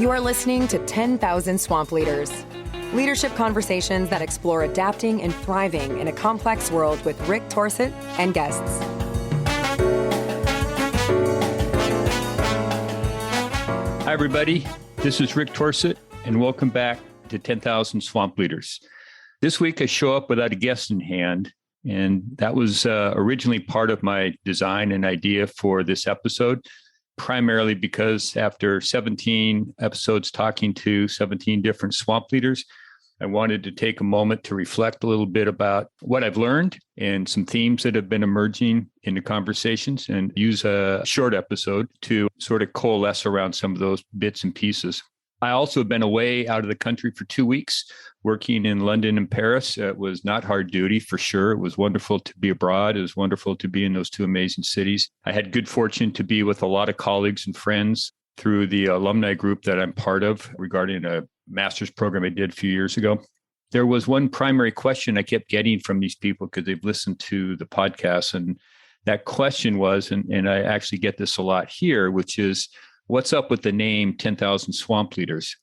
You are listening to 10,000 Swamp Leaders, leadership conversations that explore adapting and thriving in a complex world with Rick Torseth and guests. Hi, everybody. This is Rick Torseth, and welcome back to 10,000 Swamp Leaders. This week, I show up without a guest in hand, and that was originally part of my design and idea for this episode, primarily because after 17 episodes talking to 17 different swamp leaders, I wanted to take a moment to reflect a little bit about what I've learned and some themes that have been emerging in the conversations, and use a short episode to sort of coalesce around some of those bits and pieces. I also have been away out of the country for 2 weeks, working in London and Paris. It was not hard duty, for sure. It was wonderful to be abroad. It was wonderful to be in those two amazing cities. I had good fortune to be with a lot of colleagues and friends through the alumni group that I'm part of regarding a master's program I did a few years ago. There was one primary question I kept getting from these people because they've listened to the podcast. And that question was, and I actually get this a lot here, which is, what's up with the name 10,000 Swamp Leaders?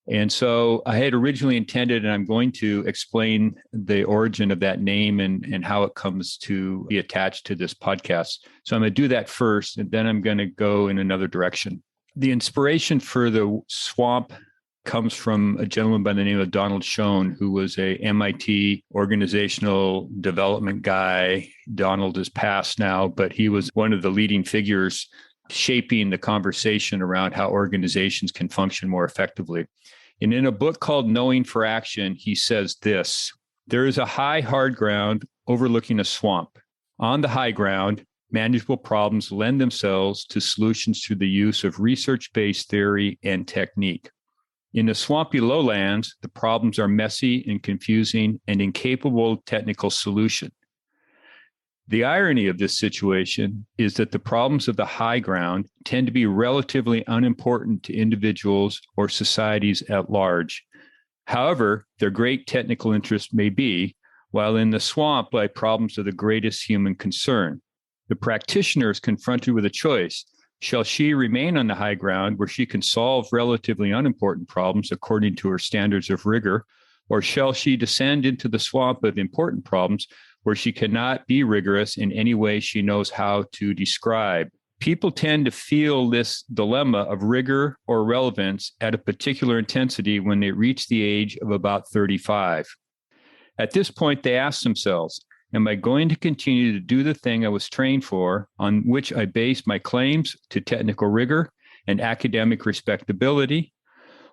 And so I had originally intended, and I'm going to explain the origin of that name and how it comes to be attached to this podcast. So I'm going to do that first, and then I'm going to go in another direction. The inspiration for the swamp comes from a gentleman by the name of Donald Schoen, who was a MIT organizational development guy. Donald is passed now, but he was one of the leading figures shaping the conversation around how organizations can function more effectively. And in a book called Knowing for Action, he says this: there is a high, hard ground overlooking a swamp. On the high ground, manageable problems lend themselves to solutions through the use of research-based theory and technique. In the swampy lowlands, the problems are messy and confusing and incapable of technical solution. The irony of this situation is that the problems of the high ground tend to be relatively unimportant to individuals or societies at large. However, their great technical interest may be, while in the swamp lie problems of the greatest human concern. The practitioner is confronted with a choice. Shall she remain on the high ground where she can solve relatively unimportant problems according to her standards of rigor, or shall she descend into the swamp of important problems where she cannot be rigorous in any way she knows how to describe? People tend to feel this dilemma of rigor or relevance at a particular intensity when they reach the age of about 35. At this point, they ask themselves, am I going to continue to do the thing I was trained for, on which I base my claims to technical rigor and academic respectability?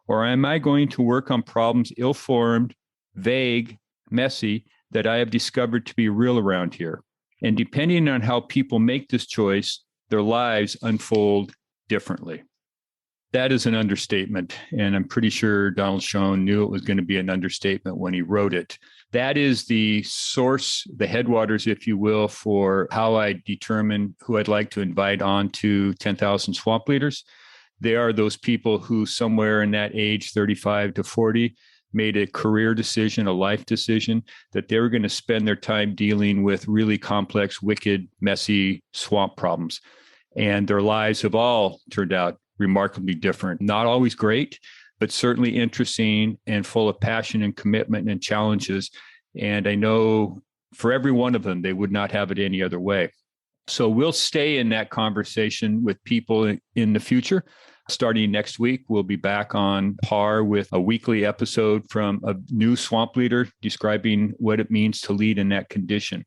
Or am I going to work on problems ill-formed, vague, messy, that I have discovered to be real around here? And depending on how people make this choice, their lives unfold differently. That is an understatement. And I'm pretty sure Donald Schoen knew it was going to be an understatement when he wrote it. That is the source, the headwaters, if you will, for how I determine who I'd like to invite on to 10,000 Swamp Leaders. They are those people who somewhere in that age, 35 to 40, made a career decision, a life decision, that they were going to spend their time dealing with really complex, wicked, messy swamp problems. And their lives have all turned out remarkably different. Not always great, but certainly interesting and full of passion and commitment and challenges. And I know for every one of them, they would not have it any other way. So we'll stay in that conversation with people in the future. Starting next week, we'll be back on par with a weekly episode from a new swamp leader describing what it means to lead in that condition.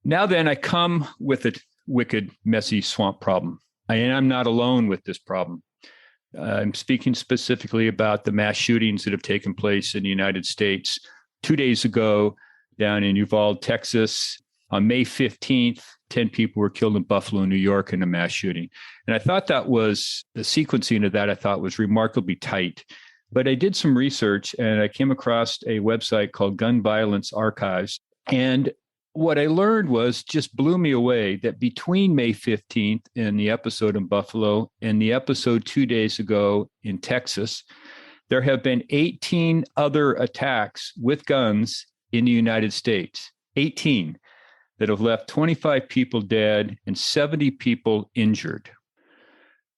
Now then, I come with a wicked, messy swamp problem. And I'm not alone with this problem. I'm speaking specifically about the mass shootings that have taken place in the United States. 2 days ago, down in Uvalde, Texas, on May 15th, 10 people were killed in Buffalo, New York in a mass shooting. And I thought that was, the sequencing of that I thought was remarkably tight. But I did some research and I came across a website called Gun Violence Archives. And what I learned was, just blew me away, that between May 15th and the episode in Buffalo and the episode 2 days ago in Texas, there have been 18 other attacks with guns in the United States. 18 that have left 25 people dead and 70 people injured.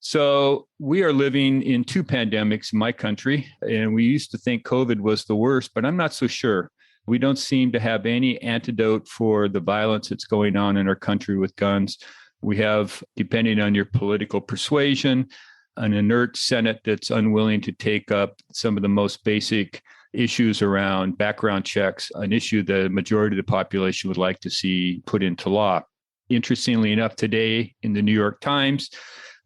So we are living in two pandemics in my country, and we used to think COVID was the worst, but I'm not so sure. We don't seem to have any antidote for the violence that's going on in our country with guns. We have, depending on your political persuasion, an inert Senate that's unwilling to take up some of the most basic issues around background checks, an issue the majority of the population would like to see put into law. Interestingly enough, today in the New York Times,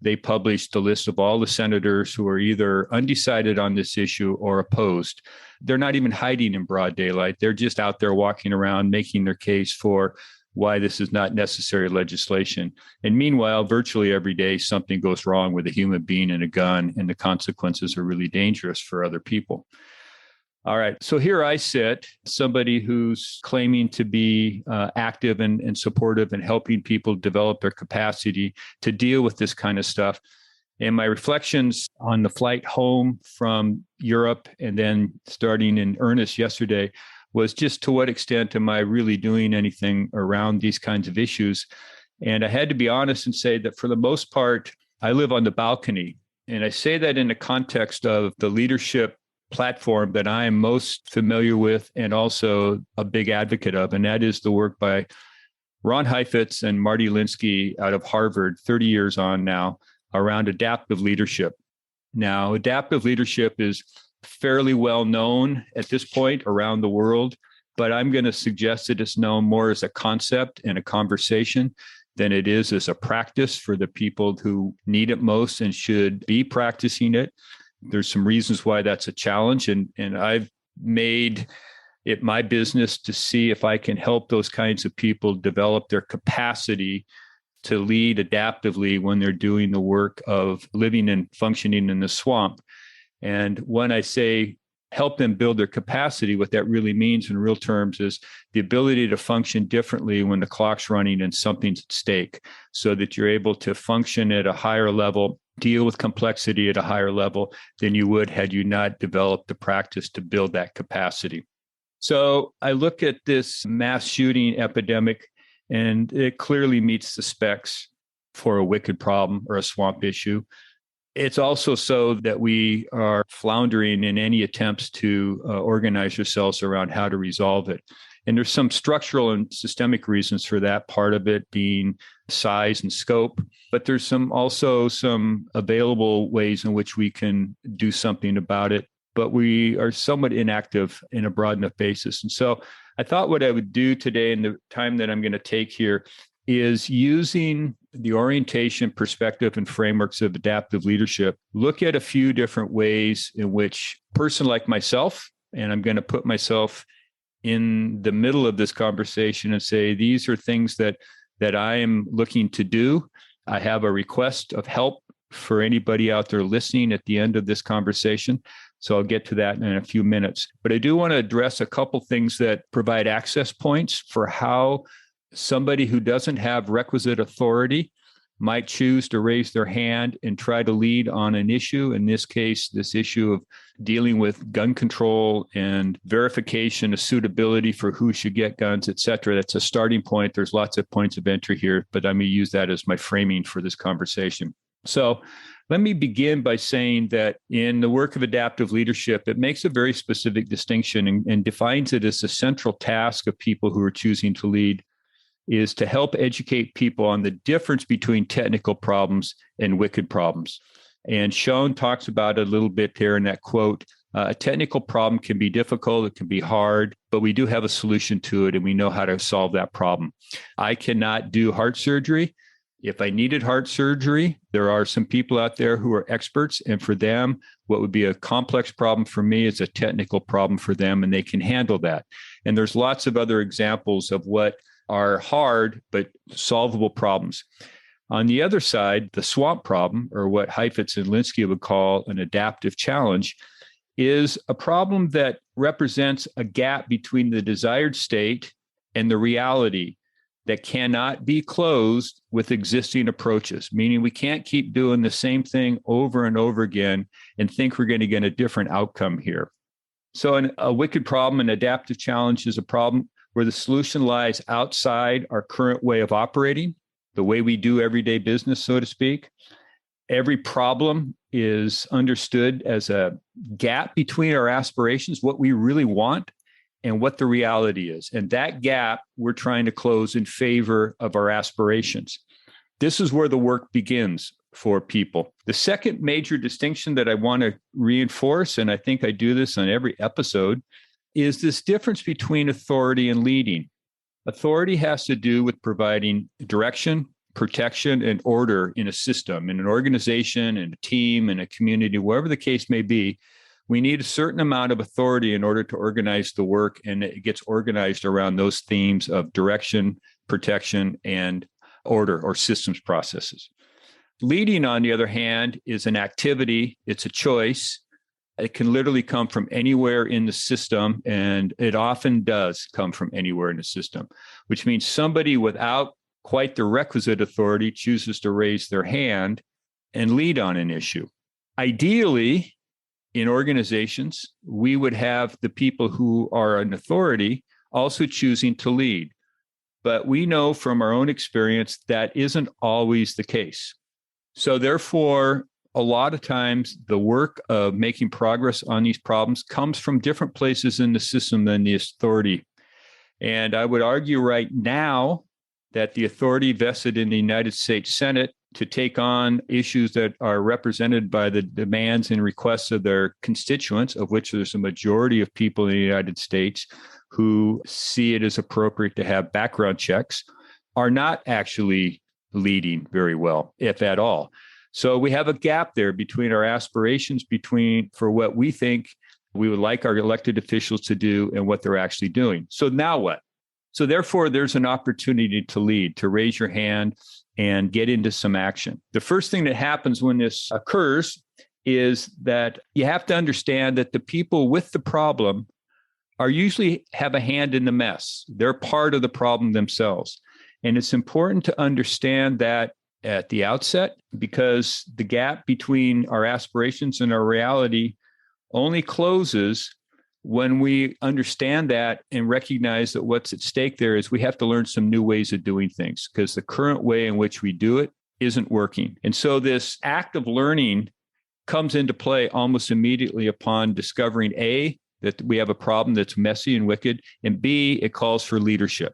they published a list of all the senators who are either undecided on this issue or opposed. They're not even hiding in broad daylight. They're just out there walking around making their case for why this is not necessary legislation. And meanwhile, virtually every day, something goes wrong with a human being and a gun, and the consequences are really dangerous for other people. All right. So here I sit, somebody who's claiming to be active and supportive and helping people develop their capacity to deal with this kind of stuff. And my reflections on the flight home from Europe and then starting in earnest yesterday was just to what extent am I really doing anything around these kinds of issues? And I had to be honest and say that for the most part, I live on the balcony. And I say that in the context of the leadership platform that I am most familiar with and also a big advocate of, and that is the work by Ron Heifetz and Marty Linsky out of Harvard, 30 years on now, around adaptive leadership. Now, adaptive leadership is fairly well known at this point around the world, but I'm going to suggest that it's known more as a concept and a conversation than it is as a practice for the people who need it most and should be practicing it. There's some reasons why that's a challenge. And I've made it my business to see if I can help those kinds of people develop their capacity to lead adaptively when they're doing the work of living and functioning in the swamp. And when I say help them build their capacity, what that really means in real terms is the ability to function differently when the clock's running and something's at stake, so that you're able to function at a higher level, deal with complexity at a higher level than you would had you not developed the practice to build that capacity. So I look at this mass shooting epidemic, and it clearly meets the specs for a wicked problem or a swamp issue. It's also so that we are floundering in any attempts to organize ourselves around how to resolve it. And there's some structural and systemic reasons for that, part of it being size and scope. But there's also some available ways in which we can do something about it. But we are somewhat inactive in a broad enough basis. And so I thought what I would do today in the time that I'm going to take here is using the orientation, perspective, and frameworks of adaptive leadership, look at a few different ways in which a person like myself, and I'm going to put myself in the middle of this conversation and say, these are things that I am looking to do. I have a request of help for anybody out there listening at the end of this conversation. So I'll get to that in a few minutes. But I do want to address a couple things that provide access points for how somebody who doesn't have requisite authority might choose to raise their hand and try to lead on an issue. In this case, this issue of dealing with gun control and verification of suitability for who should get guns, et cetera. That's a starting point. There's lots of points of entry here, but I'm going to use that as my framing for this conversation. So let me begin by saying that in the work of adaptive leadership, it makes a very specific distinction and defines it as the central task of people who are choosing to lead is to help educate people on the difference between technical problems and wicked problems. And Schoen talks about it a little bit there in that quote. A technical problem can be difficult, it can be hard, but we do have a solution to it and we know how to solve that problem. I cannot do heart surgery. If I needed heart surgery, there are some people out there who are experts, and for them, what would be a complex problem for me is a technical problem for them, and they can handle that. And there's lots of other examples of what are hard but solvable problems. On the other side, the swamp problem, or what Heifetz and Linsky would call an adaptive challenge, is a problem that represents a gap between the desired state and the reality that cannot be closed with existing approaches, meaning we can't keep doing the same thing over and over again and think we're going to get a different outcome here. So a wicked problem, an adaptive challenge, is a problem where the solution lies outside our current way of operating, the way we do everyday business, so to speak. Every problem is understood as a gap between our aspirations, what we really want, and what the reality is. And that gap we're trying to close in favor of our aspirations. This is where the work begins for people. The second major distinction that I want to reinforce, and I think I do this on every episode, is this difference between authority and leading. Authority has to do with providing direction, protection, and order in a system, in an organization, in a team, in a community, wherever the case may be. We need a certain amount of authority in order to organize the work, and it gets organized around those themes of direction, protection, and order or systems processes. Leading, on the other hand, is an activity. It's a choice. It can literally come from anywhere in the system, and it often does come from anywhere in the system, which means somebody without quite the requisite authority chooses to raise their hand and lead on an issue. Ideally, in organizations, we would have the people who are an authority also choosing to lead. But we know from our own experience that isn't always the case. So therefore, a lot of times the work of making progress on these problems comes from different places in the system than the authority. And I would argue right now that the authority vested in the United States Senate to take on issues that are represented by the demands and requests of their constituents, of which there's a majority of people in the United States who see it as appropriate to have background checks, are not actually leading very well, if at all. So we have a gap there between our aspirations for what we think we would like our elected officials to do and what they're actually doing. So now what? So therefore, there's an opportunity to lead, to raise your hand and get into some action. The first thing that happens when this occurs is that you have to understand that the people with the problem are usually have a hand in the mess. They're part of the problem themselves. And it's important to understand that at the outset, because the gap between our aspirations and our reality only closes when we understand that and recognize that what's at stake there is we have to learn some new ways of doing things, because the current way in which we do it isn't working. And so this act of learning comes into play almost immediately upon discovering A, that we have a problem that's messy and wicked, and B, it calls for leadership.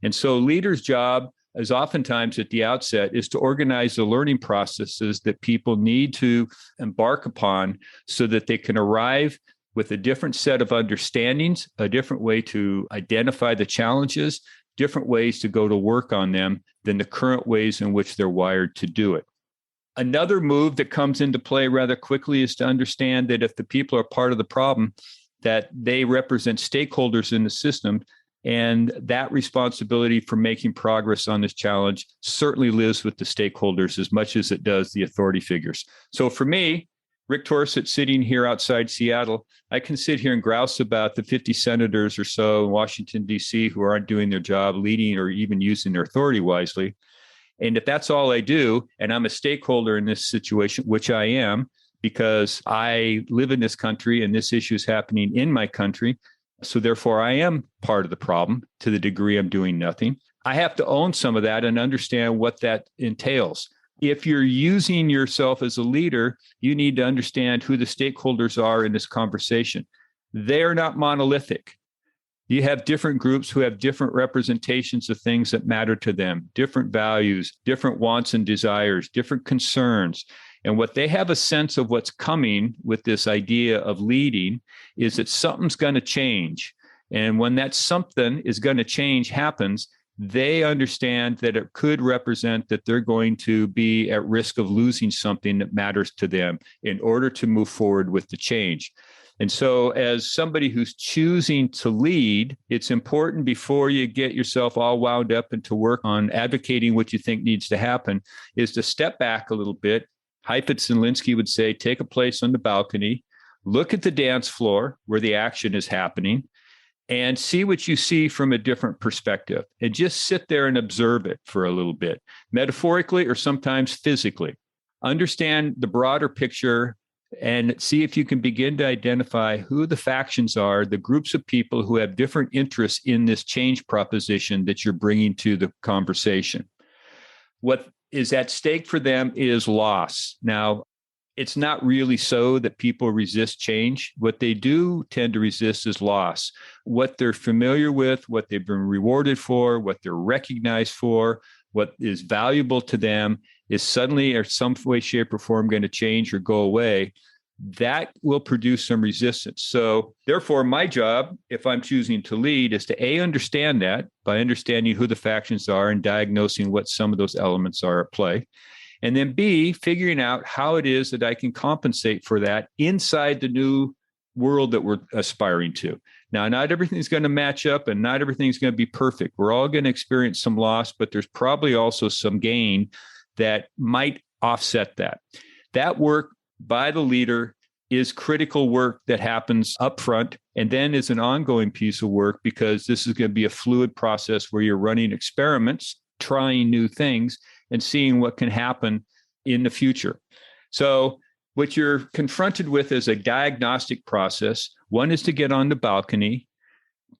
And so leaders' job is oftentimes at the outset is to organize the learning processes that people need to embark upon so that they can arrive with a different set of understandings, a different way to identify the challenges, different ways to go to work on them than the current ways in which they're wired to do it. Another move that comes into play rather quickly is to understand that if the people are part of the problem, that they represent stakeholders in the system, and that responsibility for making progress on this challenge certainly lives with the stakeholders as much as it does the authority figures. So for me, Rick Torseth, sitting here outside Seattle, I can sit here and grouse about the 50 senators or so in Washington, D.C. who aren't doing their job, leading or even using their authority wisely. And if that's all I do, and I'm a stakeholder in this situation, which I am, because I live in this country and this issue is happening in my country, so therefore I am part of the problem to the degree I'm doing nothing. I have to own some of that and understand what that entails. If you're using yourself as a leader, you need to understand who the stakeholders are in this conversation. They're not monolithic. You have different groups who have different representations of things that matter to them, different values, different wants and desires, different concerns. And what they have a sense of what's coming with this idea of leading is that something's going to change. And when that something is going to change happens, they understand that it could represent that they're going to be at risk of losing something that matters to them in order to move forward with the change. And so as somebody who's choosing to lead, it's important before you get yourself all wound up and to work on advocating what you think needs to happen is to step back a little bit. Heifetz and Linsky would say, take a place on the balcony, look at the dance floor where the action is happening, and see what you see from a different perspective. And just sit there and observe it for a little bit, metaphorically or sometimes physically. Understand the broader picture and see if you can begin to identify who the factions are, the groups of people who have different interests in this change proposition that you're bringing to the conversation. What is at stake for them is loss. Now, it's not really so that people resist change. What they do tend to resist is loss. What they're familiar with, what they've been rewarded for, what they're recognized for, what is valuable to them is suddenly or some way, shape, or form going to change or go away. That will produce some resistance. So therefore, my job, if I'm choosing to lead, is to understand that by understanding who the factions are and diagnosing what some of those elements are at play. And then B, figuring out how it is that I can compensate for that inside the new world that we're aspiring to. Now, not everything's going to match up and not everything's going to be perfect. We're all going to experience some loss, but there's probably also some gain that might offset that. That work by the leader is critical work that happens up front and then is an ongoing piece of work because this is going to be a fluid process where you're running experiments, trying new things, and seeing what can happen in the future. So what you're confronted with is a diagnostic process. One is to get on the balcony.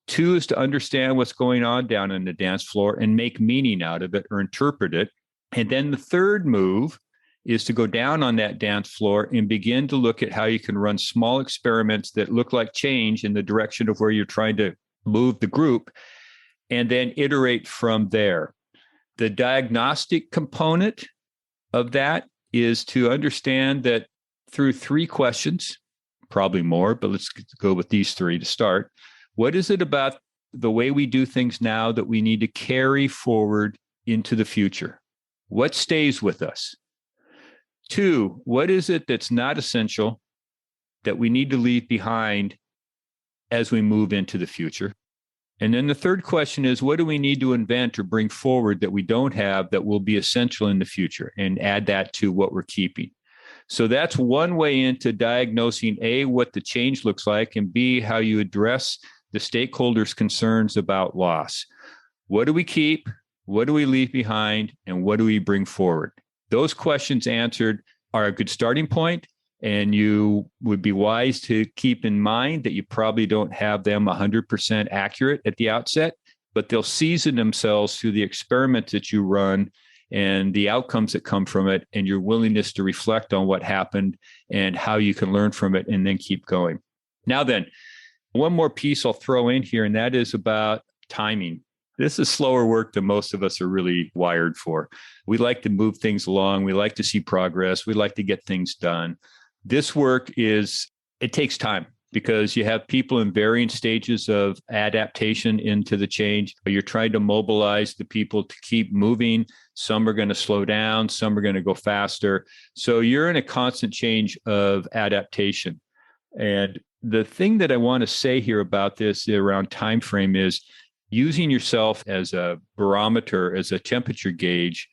Two is to understand what's going on down on the dance floor and make meaning out of it or interpret it. And then the third move is to go down on that dance floor and begin to look at how you can run small experiments that look like change in the direction of where you're trying to move the group, and then iterate from there. The diagnostic component of that is to understand that through three questions, probably more, but let's go with these three to start. What is it about the way we do things now that we need to carry forward into the future? What stays with us? Two, what is it that's not essential that we need to leave behind as we move into the future? And then the third question is, what do we need to invent or bring forward that we don't have that will be essential in the future, and add that to what we're keeping? So that's one way into diagnosing A, what the change looks like, and B, how you address the stakeholders' concerns about loss. What do we keep? What do we leave behind? And what do we bring forward? Those questions answered are a good starting point. And you would be wise to keep in mind that you probably don't have them 100% accurate at the outset, but they'll season themselves through the experiments that you run and the outcomes that come from it, and your willingness to reflect on what happened and how you can learn from it and then keep going. Now then, one more piece I'll throw in here, and that is about timing. This is slower work than most of us are really wired for. We like to move things along. We like to see progress. We like to get things done. This work it takes time because you have people in varying stages of adaptation into the change. You're trying to mobilize the people to keep moving. Some are going to slow down. Some are going to go faster. So you're in a constant change of adaptation. And the thing that I want to say here about this around time frame is using yourself as a barometer, as a temperature gauge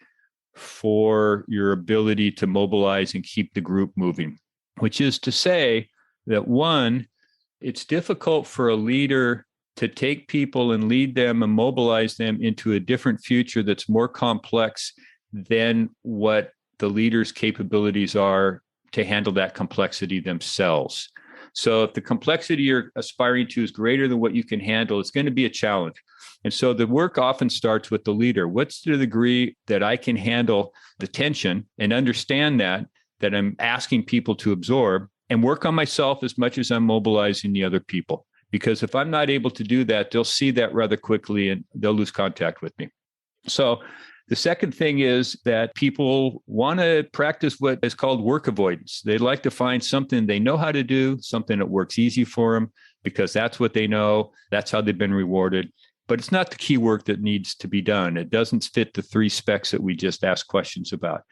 for your ability to mobilize and keep the group moving. Which is to say that one, it's difficult for a leader to take people and lead them and mobilize them into a different future that's more complex than what the leader's capabilities are to handle that complexity themselves. So if the complexity you're aspiring to is greater than what you can handle, it's going to be a challenge. And so the work often starts with the leader. What's the degree that I can handle the tension and understand that I'm asking people to absorb, and work on myself as much as I'm mobilizing the other people. Because if I'm not able to do that, they'll see that rather quickly and they'll lose contact with me. So the second thing is that people want to practice what is called work avoidance. They like to find something they know how to do, something that works easy for them, because that's what they know. That's how they've been rewarded. But it's not the key work that needs to be done. It doesn't fit the three specs that we just asked questions about.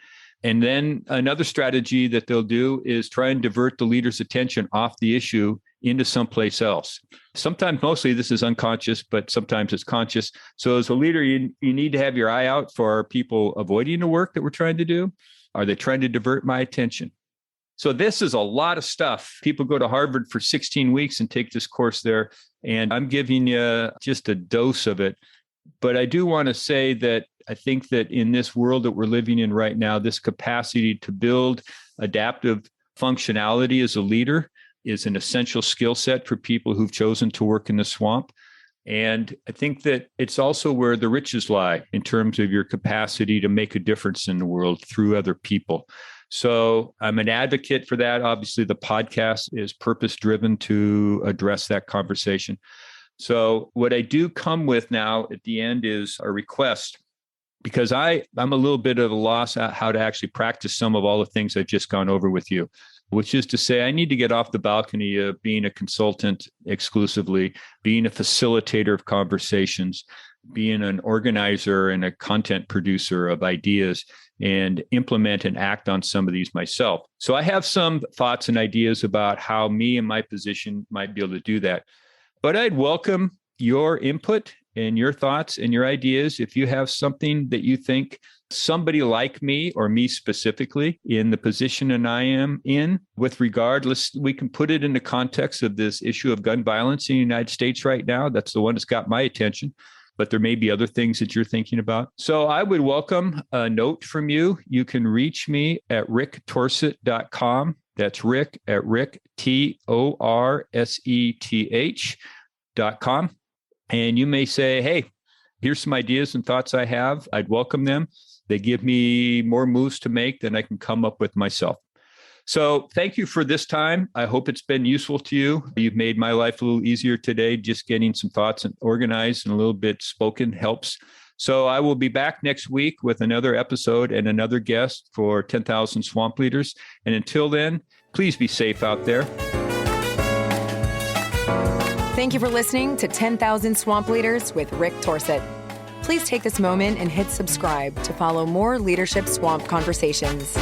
And then another strategy that they'll do is try and divert the leader's attention off the issue into someplace else. Sometimes, mostly this is unconscious, but sometimes it's conscious. So as a leader, you need to have your eye out for people avoiding the work that we're trying to do. Are they trying to divert my attention? So this is a lot of stuff. People go to Harvard for 16 weeks and take this course there. And I'm giving you just a dose of it. But I do want to say that I think that in this world that we're living in right now, this capacity to build adaptive functionality as a leader is an essential skill set for people who've chosen to work in the swamp. And I think that it's also where the riches lie in terms of your capacity to make a difference in the world through other people. So I'm an advocate for that. Obviously, the podcast is purpose-driven to address that conversation. So what I do come with now at the end is a request, because I'm a little bit at a loss at how to actually practice some of all the things I've just gone over with you, which is to say I need to get off the balcony of being a consultant exclusively, being a facilitator of conversations, being an organizer and a content producer of ideas, and implement and act on some of these myself. So I have some thoughts and ideas about how me and my position might be able to do that. But I'd welcome your input and your thoughts and your ideas. If you have something that you think somebody like me or me specifically in the position that I am in with regard, we can put it in the context of this issue of gun violence in the United States right now. That's the one that's got my attention. But there may be other things that you're thinking about. So I would welcome a note from you. You can reach me at ricktorseth.com. That's Rick at ricktorseth.com. And you may say, hey, here's some ideas and thoughts I have. I'd welcome them. They give me more moves to make than I can come up with myself. So thank you for this time. I hope it's been useful to you. You've made my life a little easier today. Just getting some thoughts and organized and a little bit spoken helps. So I will be back next week with another episode and another guest for 10,000 Swamp Leaders. And until then, please be safe out there. Thank you for listening to 10,000 Swamp Leaders with Rick Torseth. Please take this moment and hit subscribe to follow more Leadership Swamp conversations.